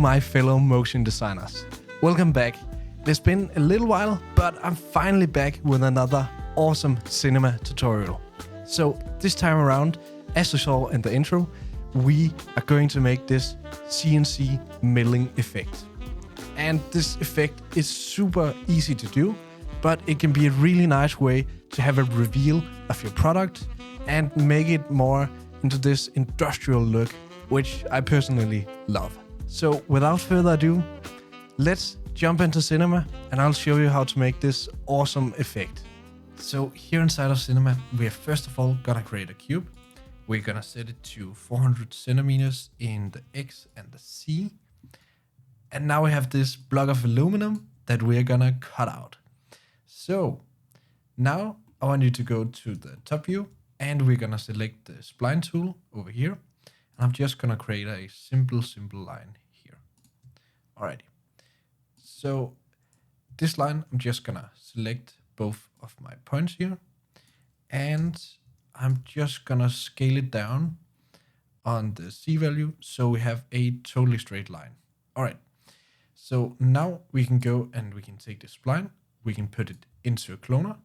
my fellow motion designers. Welcome back. It's been a little while, but I'm finally back with another awesome cinema tutorial. So this time around, as you saw in the intro, we are going to make this CNC milling effect. And this effect is super easy to do, but it can be a really nice way to have a reveal of your product and make it more into this industrial look, which I personally love. So without further ado, let's jump into Cinema and I'll show you how to make this awesome effect. So here inside of Cinema, we are first of all gonna create a cube. We're gonna set it to 400 centimeters in the X and the C. And now we have this block of aluminum that we're gonna cut out. So now I want you to go to the top view and we're gonna select the spline tool over here. And I'm just gonna create a simple line here. Alrighty. So this line, I'm just gonna select both of my points here. And I'm just gonna scale it down on the C value so we have a totally straight line. Alright. So now we can go and we can take the spline, we can put it into a cloner.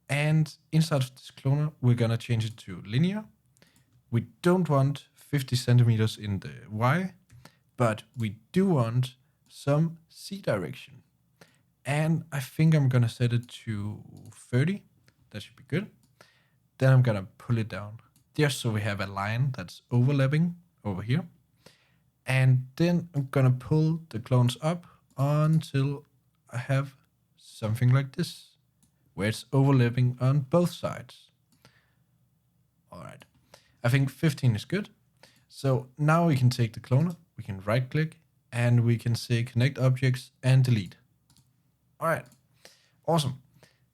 And inside of this cloner, we're gonna change it to linear. We don't want 50 centimeters in the Y, but we do want some C direction. And I think I'm gonna set it to 30. That should be good. Then I'm gonna pull it down just so we have a line that's overlapping over here. And then I'm gonna pull the clones up until I have something like this, where it's overlapping on both sides. All right, I think 15 is good. So now we can take the cloner, we can right click and we can say connect objects and delete. All right, awesome.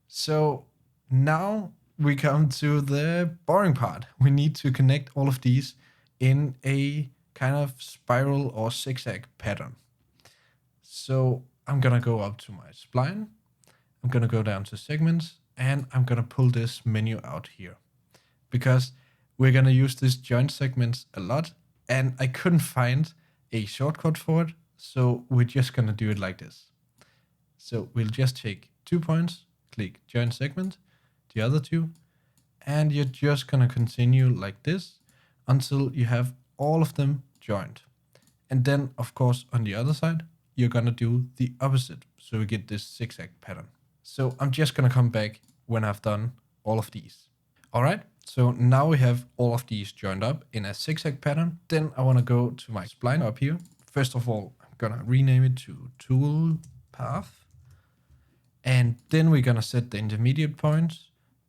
So now we come to the boring part. We need to connect all of these in a kind of spiral or zigzag pattern. So I'm gonna go up to my spline. I'm gonna go down to segments and I'm gonna pull this menu out here because we're gonna use this joint segments a lot and I couldn't find a shortcut for it. So we're just gonna do it like this. So we'll just take 2 points, click joint segment, the other two, and you're just gonna continue like this until you have all of them joined. And then of course on the other side, you're gonna do the opposite. So we get this zigzag pattern. So I'm just gonna come back when I've done all of these. All right, so now we have all of these joined up in a zigzag pattern. Then I wanna go to my spline up here. First of all, I'm gonna rename it to tool path. And then we're gonna set the intermediate point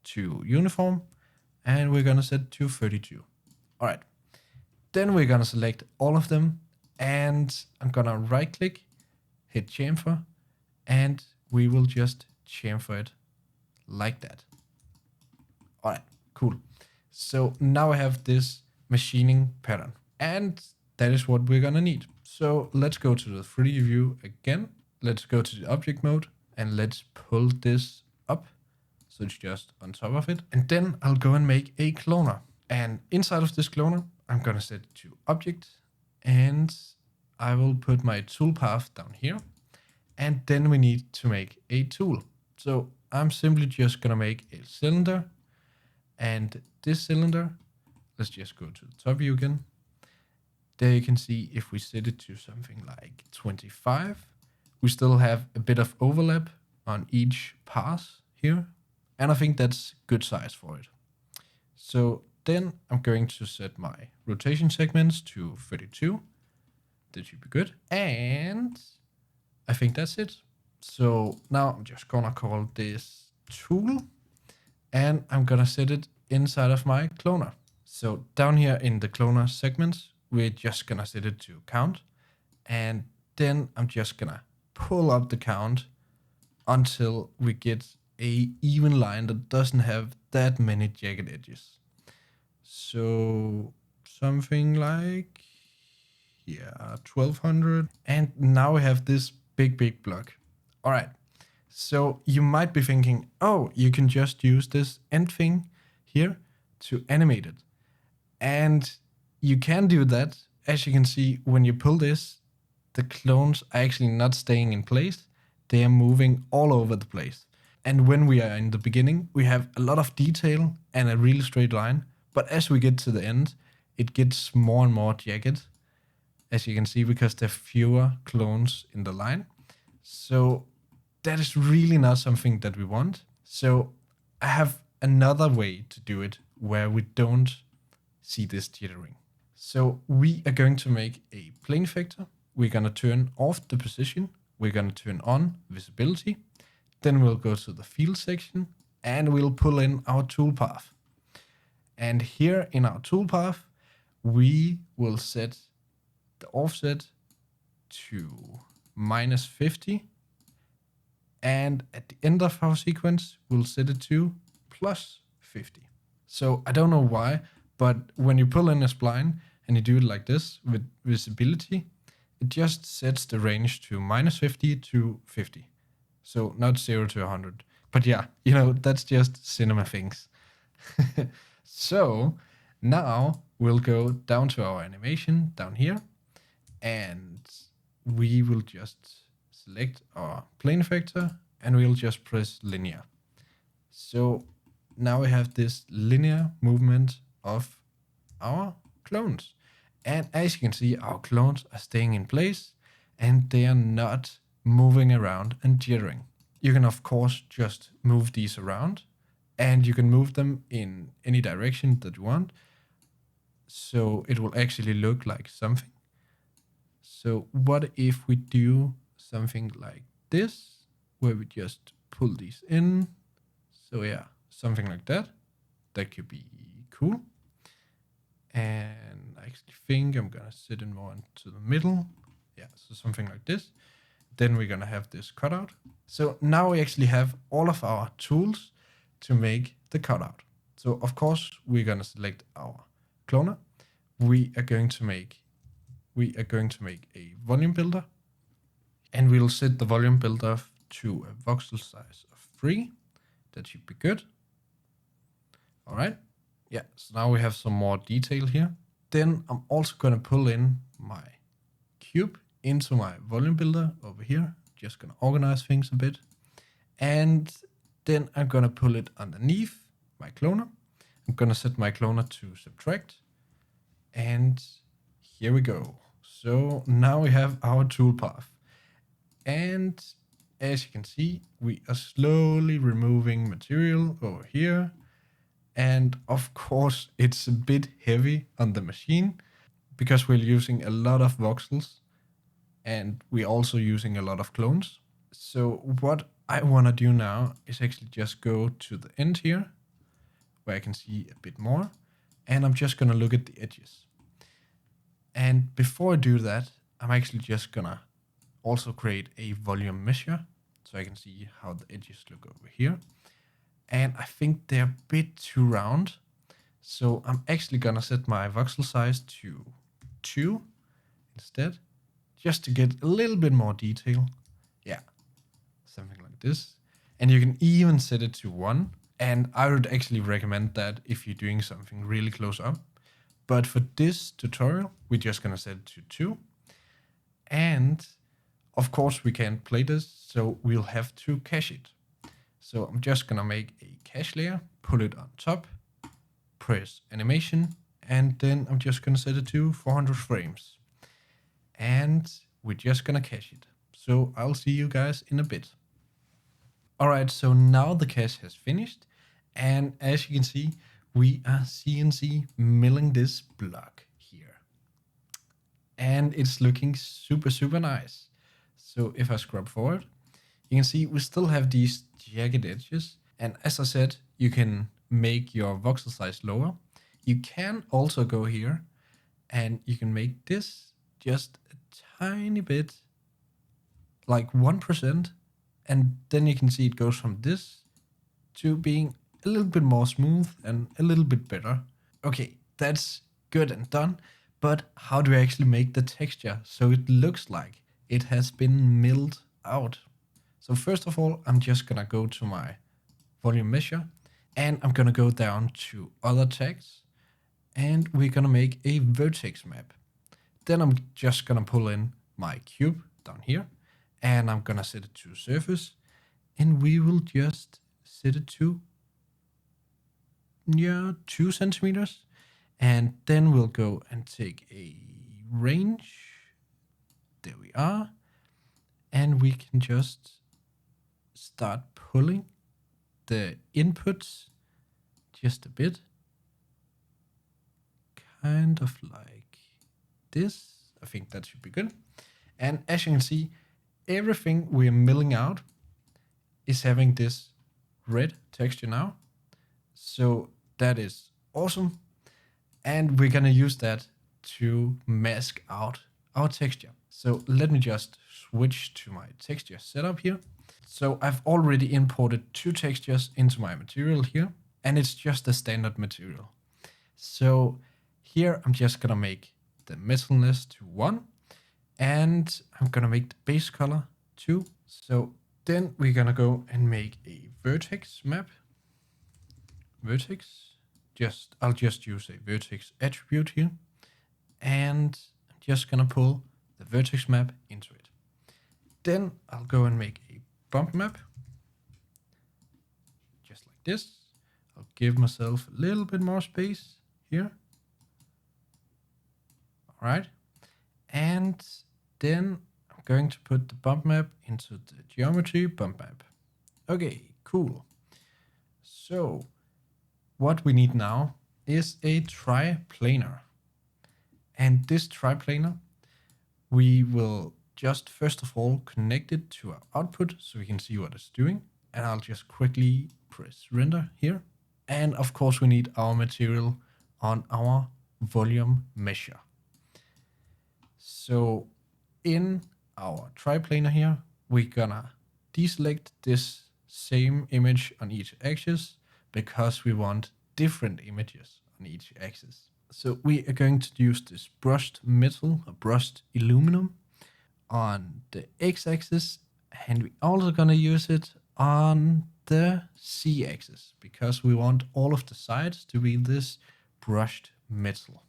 to uniform and we're gonna set to 32. All right, then we're gonna select all of them and I'm gonna right click, hit chamfer, and we will just chamfer it like that. All right, cool. So now I have this machining pattern and that is what we're gonna need. So let's go to the 3D view again. Let's go to the object mode and let's pull this up. So it's just on top of it. And then I'll go and make a cloner. And inside of this cloner, I'm gonna set it to object and I will put my tool path down here. And then we need to make a tool. So I'm simply just gonna make a cylinder and this cylinder, let's just go to the top view again. There you can see if we set it to something like 25, we still have a bit of overlap on each pass here. And I think that's good size for it. So then I'm going to set my rotation segments to 32. That should be good. And I think that's it. So now I'm just gonna call this tool and I'm gonna set it inside of my cloner. So down here in the cloner segments, we're just gonna set it to count. And then I'm just gonna pull up the count until we get a even line that doesn't have that many jagged edges. So something like, yeah, 1200. And now we have this big block. All right. So you might be thinking, oh, you can just use this end thing here to animate it. And you can do that. As you can see, when you pull this, the clones are actually not staying in place. They are moving all over the place. And when we are in the beginning, we have a lot of detail and a really straight line. But as we get to the end, it gets more and more jagged, as you can see, because there are fewer clones in the line. So that is really not something that we want. So I have another way to do it where we don't see this jittering. So we are going to make a plane vector. We're going to turn off the position. We're going to turn on visibility. Then we'll go to the field section and we'll pull in our toolpath. And here in our toolpath, we will set the offset to -50. And at the end of our sequence, we'll set it to +50. So I don't know why, but when you pull in a spline and you do it like this with visibility, it just sets the range to -50 to 50. So not 0 to 100. But yeah, that's just cinema things. So now we'll go down to our animation down here, and we will just select our plane vector and we'll just press linear. So now we have this linear movement of our clones. And as you can see, our clones are staying in place and they are not moving around and jittering. You can of course just move these around, and you can move them in any direction that you want. So it will actually look like something. So what if we do something like this, where we just pull these in? So yeah, something like that. That could be cool. And I actually think I'm gonna sit it more into the middle. Yeah, so something like this. Then we're gonna have this cutout. So now we actually have all of our tools to make the cutout. So of course we're gonna select our cloner. We are going to make a volume builder, and we'll set the volume builder to a voxel size of 3. That should be good. All right. Yeah, so now we have some more detail here. Then I'm also going to pull in my cube into my volume builder over here. Just going to organize things a bit. And then I'm going to pull it underneath my cloner. I'm going to set my cloner to subtract. And here we go. So now we have our toolpath. And as you can see, we are slowly removing material over here. And of course, it's a bit heavy on the machine because we're using a lot of voxels and we're also using a lot of clones. So what I want to do now is actually just go to the end here where I can see a bit more. And I'm just going to look at the edges. And before I do that, I'm actually just going to also create a volume measure so I can see how the edges look over here. And I think they're a bit too round. So I'm actually going to set my voxel size to 2 instead, just to get a little bit more detail. Yeah, something like this. And you can even set it to 1. And I would actually recommend that if you're doing something really close up. But for this tutorial, we're just going to set it to 2. And of course, we can't play this, so we'll have to cache it. So I'm just going to make a cache layer, pull it on top, press animation, and then I'm just going to set it to 400 frames. And we're just going to cache it. So I'll see you guys in a bit. Alright, so now the cache has finished. And as you can see, we are CNC milling this block here. And it's looking super, super nice. So if I scrub forward, you can see we still have these jagged edges. And as I said, you can make your voxel size lower. You can also go here and you can make this just a tiny bit, like 1%. And then you can see it goes from this to being a little bit more smooth and a little bit better. Okay, that's good and done. But how do I actually make the texture so it looks like it has been milled out? So first of all, I'm just gonna go to my volume measure and I'm gonna go down to other tags and we're gonna make a vertex map. Then I'm just gonna pull in my cube down here, and I'm gonna set it to surface, and we will just set it to 2 centimeters, and then we'll go and take a range. There we are, and we can just start pulling the inputs just a bit, kind of like this. I think that should be good. And as you can see, everything we're milling out is having this red texture now. So that is awesome. And we're gonna use that to mask out our texture. So let me just switch to my texture setup here. So I've already imported 2 textures into my material here, and it's just a standard material. So here I'm just gonna make the metalness to 1, and I'm gonna make the base color 2. So then we're gonna go and make a vertex map. Vertex. I'll just use a vertex attribute here, and I'm just gonna pull the vertex map into it. Then I'll go and make a bump map, just like this. I'll give myself a little bit more space here. All right, and then I'm going to put the bump map into the geometry bump map. Okay, cool. So what we need now is a triplanar. And this triplanar, we will just first of all connect it to our output so we can see what it's doing. And I'll just quickly press render here. And of course we need our material on our volume measure. So in our triplanar here, we're gonna deselect this same image on each axis because we want different images on each axis. So we are going to use this brushed metal or brushed aluminum on the x-axis, and we're also gonna use it on the z-axis because we want all of the sides to be this brushed metal.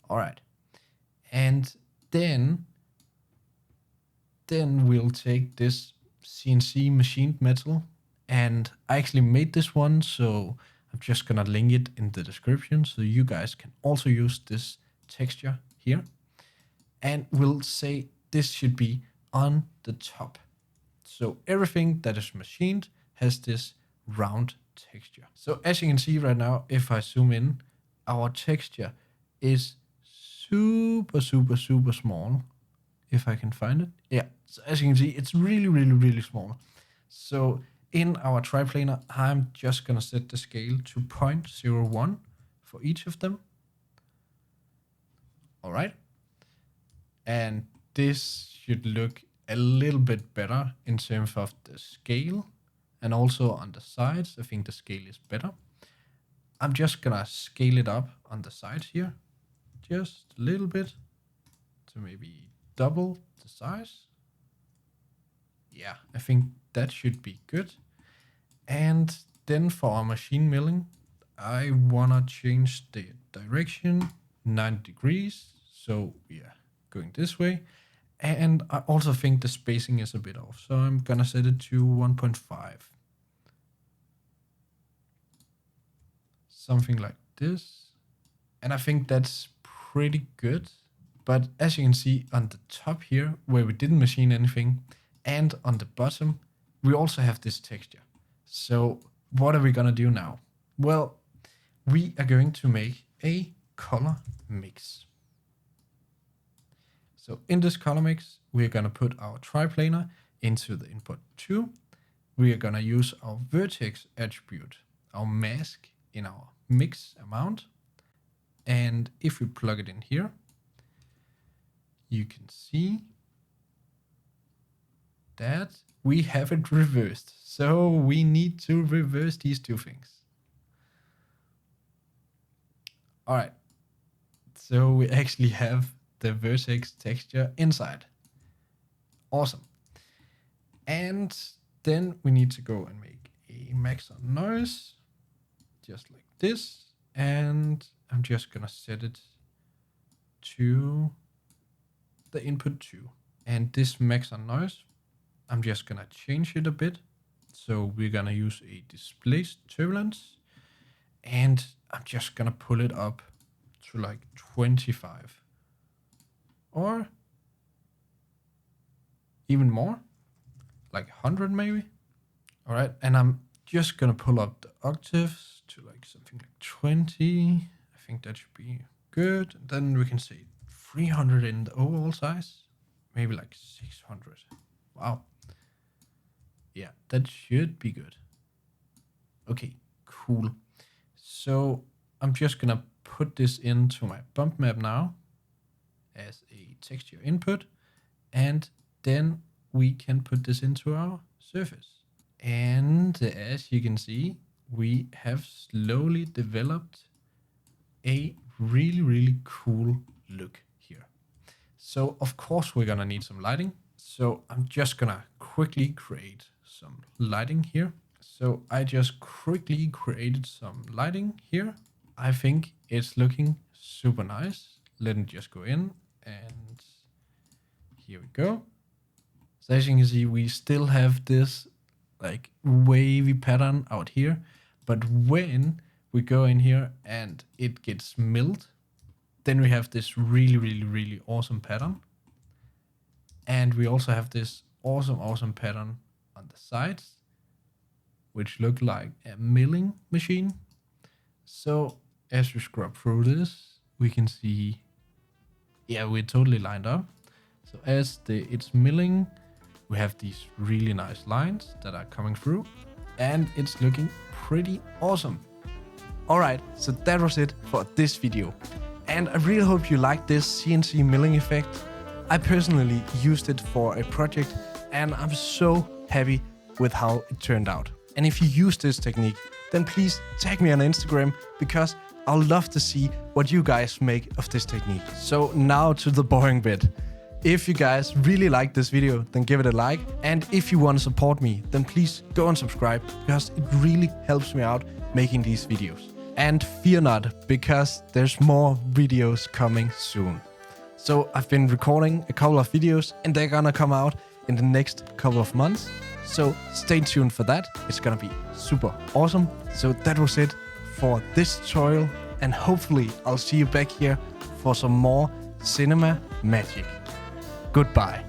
All right, and then we'll take this CNC machined metal, and I actually made this one, so I'm just gonna link it in the description so you guys can also use this texture here. And we'll say this should be on the top. So everything that is machined has this round texture. So as you can see right now, if I zoom in, our texture is super small. If I can find it. Yeah, so as you can see, it's really small. So in our triplanar, I'm just gonna set the scale to 0.01 for each of them. All right. And this should look a little bit better in terms of the scale, and also on the sides. I think the scale is better. I'm just gonna scale it up on the sides here, just a little bit to maybe double the size. Yeah, I think that should be good. And then for our machine milling, I wanna change the direction 90 degrees. So we are going this way. And I also think the spacing is a bit off. So I'm gonna set it to 1.5. Something like this. And I think that's pretty good. But as you can see on the top here, where we didn't machine anything, and on the bottom, we also have this texture. So what are we gonna do now? Well, we are going to make a color mix. So in this color mix, we're gonna put our triplanar into the input 2. We are gonna use our vertex attribute, our mask, in our mix amount. And if we plug it in here, you can see that we have it reversed. So we need to reverse these two things. All right. So we actually have the vertex texture inside. Awesome. And then we need to go and make a max on noise, just like this. And I'm just gonna set it to the input to. And this max on noise, I'm just gonna change it a bit. So we're gonna use a displaced turbulence, and I'm just gonna pull it up to like 25 or even more, like 100 maybe. All right, and I'm just gonna pull up the octaves to like something like 20. I think that should be good. Then we can say 300 in the overall size, maybe like 600. Wow. Yeah, that should be good. Okay, cool. So I'm just gonna put this into my bump map now as a texture input, and then we can put this into our surface. And as you can see, we have slowly developed a really cool look here. So of course we're gonna need some lighting. So I'm just gonna quickly create some lighting here. So I just quickly created some lighting here. I think it's looking super nice. Let me just go in, and here we go. So as you can see, we still have this like wavy pattern out here, but when we go in here and it gets milled, then we have this really awesome pattern. And we also have this awesome pattern on the sides, which look like a milling machine. So as we scrub through this, we can see, yeah, we're totally lined up. So as it's milling, we have these really nice lines that are coming through, and it's looking pretty awesome. Alright, so that was it for this video. And I really hope you liked this CNC milling effect. I personally used it for a project, and I'm so happy with how it turned out. And if you use this technique, then please tag me on Instagram, because I'll love to see what you guys make of this technique. So now to the boring bit. If you guys really like this video, then give it a like. And if you want to support me, then please go and subscribe, because it really helps me out making these videos. And fear not, because there's more videos coming soon. So I've been recording a couple of videos, and they're gonna come out in the next couple of months. So stay tuned for that. It's gonna be super awesome. So that was it for this tutorial, and hopefully I'll see you back here for some more cinema magic. Goodbye.